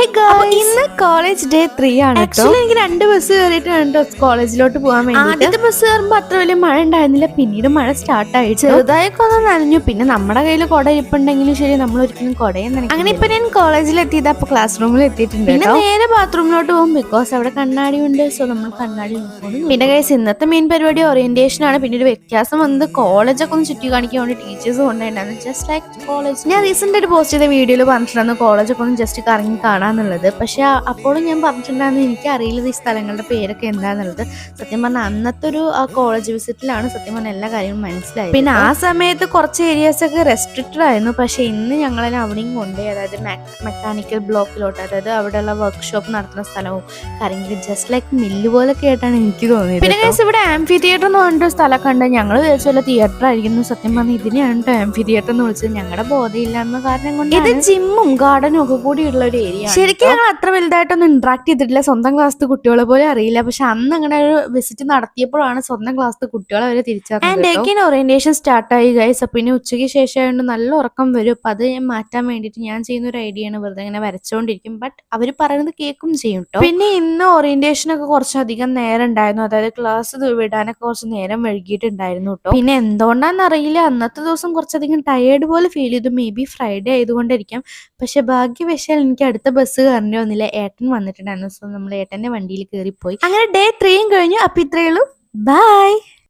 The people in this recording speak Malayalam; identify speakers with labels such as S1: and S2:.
S1: ഇന്ന് കോളേജ് ഡേ 3 ആണ്. ആക്ച്വലി എനിക്ക് 2 ബസ് കയറിയിട്ടാണ് കോളേജിലോട്ട് പോകാൻ വേണ്ടി. ആദ്യത്തെ ബസ് കയറുമ്പോൾ അത്ര വലിയ മഴ ഉണ്ടായിരുന്നില്ല, പിന്നീട് മഴ സ്റ്റാർട്ട് ആയി, ചെറുതായൊക്കെ ഒന്ന് നനഞ്ഞു. പിന്നെ നമ്മുടെ കയ്യിൽ കുട ഇരിപ്പുണ്ടെങ്കിലും ശരി, നമ്മൾ ഒരിക്കലും കുടയും നനയ്ക്കും. അങ്ങനെ ഇപ്പൊ ഞാൻ കോളേജിൽ എത്തിയത്, അപ്പൊ ക്ലാസ് റൂമിൽ എത്തിയിട്ടുണ്ട്. പിന്നെ നേരെ ബാത്റൂമിലോട്ട് പോകും, ബിക്കോസ് അവിടെ കണ്ണാടി ഉണ്ട്. സോ നമ്മൾ കണ്ണാടി നോക്കും. പിന്നെ ഗൈസ്, ഇന്നത്തെ മെയിൻ പരിപാടി ഓറിയന്റേഷൻ ആണ്. പിന്നെ ഒരു വ്യത്യാസം വന്നത്, കോളേജൊക്കെ ഒന്ന് ചുറ്റി കാണിക്കാൻ വേണ്ടി ടീച്ചേഴ്സ് കൊണ്ടുണ്ടായിരുന്നു. Just like college. ഞാൻ റീസെന്റ് ആയിട്ട് പോസ്റ്റ് ചെയ്ത വീഡിയോയിൽ പറഞ്ഞിട്ടുണ്ടായിരുന്നു കോളേജൊക്കെ ഒന്ന് ജസ്റ്റ് കറങ്ങി കാണാന്നുള്ളത്. പക്ഷെ അപ്പോഴും ഞാൻ പറഞ്ഞിട്ടുണ്ടായിരുന്നു എനിക്കറിയില്ല ഈ സ്ഥലങ്ങളുടെ പേരൊക്കെ എന്താന്നുള്ളത്. സത്യം പറഞ്ഞാൽ അന്നത്തെ ഒരു കോളേജ് വിസിറ്റിലാണ് സത്യം പറഞ്ഞാൽ എല്ലാ കാര്യവും മനസ്സിലായത്. പിന്നെ ആ സമയത്ത് കുറച്ച് ഏരിയാസ് ഒക്കെ റെസ്ട്രിക്റ്റഡ് ആയിരുന്നു. പക്ഷെ ഇന്ന് ഞങ്ങളെ അവിടെയും കൊണ്ടുപോയി, അതായത് മെക്കാനിക്കൽ ബ്ലോക്കിലോട്ട്, അതായത് അവിടെയുള്ള വർക്ക്ഷോപ്പ് നടത്തുന്ന സ്ഥലവും കാര്യങ്ങളും ജസ്റ്റ് ലൈക്ക് മില്ല് പോലൊക്കെ ആയിട്ടാണ് എനിക്ക് തോന്നിയത്. പിന്നെ ഗൈസ്, ഇവിടെ ആംഫി തിയേറ്റർ എന്ന് പറഞ്ഞിട്ട് സ്ഥലമൊക്കെ ഉണ്ട്. ഞങ്ങൾ വിചാരിച്ചല്ല തിയേറ്റർ ആയിരിക്കുന്നു. സത്യം പറഞ്ഞാൽ ഇതിനെയാണ് ആംഫി തിയേറ്റർ എന്ന് വിളിച്ചത്. ഞങ്ങളുടെ ബോധമില്ലായ്മ കാരണം കൊണ്ട് ഇത് ജിമ്മും ഗാർഡനും ഒക്കെ കൂടി ഉള്ള ഒരു ഏരിയ. ശരിക്കും ഞങ്ങൾ അത്ര വലുതായിട്ടൊന്നും ഇന്ററാക്ട് ചെയ്തിട്ടില്ല. സ്വന്തം ക്ലാസ്സിലെ കുട്ടികളെ പോലെ അറിയില്ല. പക്ഷെ അന്ന് അങ്ങനെ ഒരു വിസിറ്റ് നടത്തിയപ്പോഴാണ് സ്വന്തം ക്ലാസ്സിലെ കുട്ടികളെ അവരെ തിരിച്ചറിഞ്ഞത്. ഓറിയന്റേഷൻ സ്റ്റാർട്ടായി ഗൈസ്. പിന്നെ ഉച്ചയ്ക്ക് ശേഷമായതുകൊണ്ട് നല്ല ഉറക്കം വരും. അപ്പം അത് മാറ്റാൻ വേണ്ടിയിട്ട് ഞാൻ ചെയ്യുന്ന ഒരു ഐഡിയ ആണ്, വെറുതെ ഇങ്ങനെ വരച്ചോണ്ടിരിക്കും. ബട്ട് അവർ പറയുന്നത് കേൾക്കും ചെയ്യും കേട്ടോ. പിന്നെ ഇന്ന് ഓറിയന്റേഷൻ ഒക്കെ കുറച്ചധികം നേരം ഉണ്ടായിരുന്നു, അതായത് ക്ലാസ് വിടാനൊക്കെ കുറച്ച് നേരം വൈകിട്ടുണ്ടായിരുന്നു കേട്ടോ. പിന്നെ എന്തുകൊണ്ടാണെന്നറിയില്ല, അന്നത്തെ ദിവസം കുറച്ചധികം ടയേർഡ് പോലെ ഫീൽ ചെയ്തു. മേ ബി ഫ്രൈഡേ ആയതുകൊണ്ടിരിക്കാം. പക്ഷെ ഭാഗ്യവശാൽ എനിക്ക് അടുത്ത ബസ് കയറേണ്ടി വന്നില്ല, ഏട്ടൻ വന്നിട്ടുണ്ടായിരുന്നു. സോ നമ്മൾ ഏട്ടന്റെ വണ്ടിയിൽ കയറിപ്പോയി. അങ്ങനെ ഡേ 3 കഴിഞ്ഞു. അപ്പൊ ഇത്രയേ ഉള്ളൂ. ബൈ.